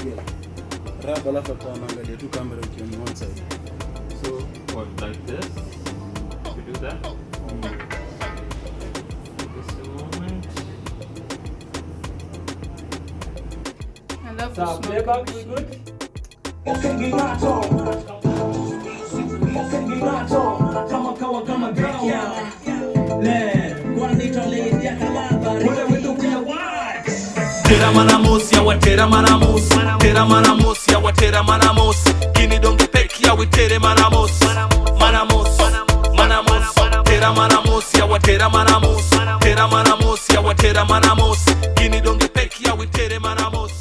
Rub alafu kwa angalia tu camera ukiwa on one side. So what, like this? We do that? Just a moment. I love So playback we good? Okay, Ginato. Okay, Ginato. Kama girl. Kwanza lady ya kalaba. Wewe wetu kwa wide. Tera manamosi, awatera manamosi. Tera manamosi, awatera manamosi. Kini donge peki ya witere manamosi. Manamosi, manamosi. Tera manamosi, awatera manamosi. Tera manamosi, awatera manamosi. Kini donge peki ya witere manamosi.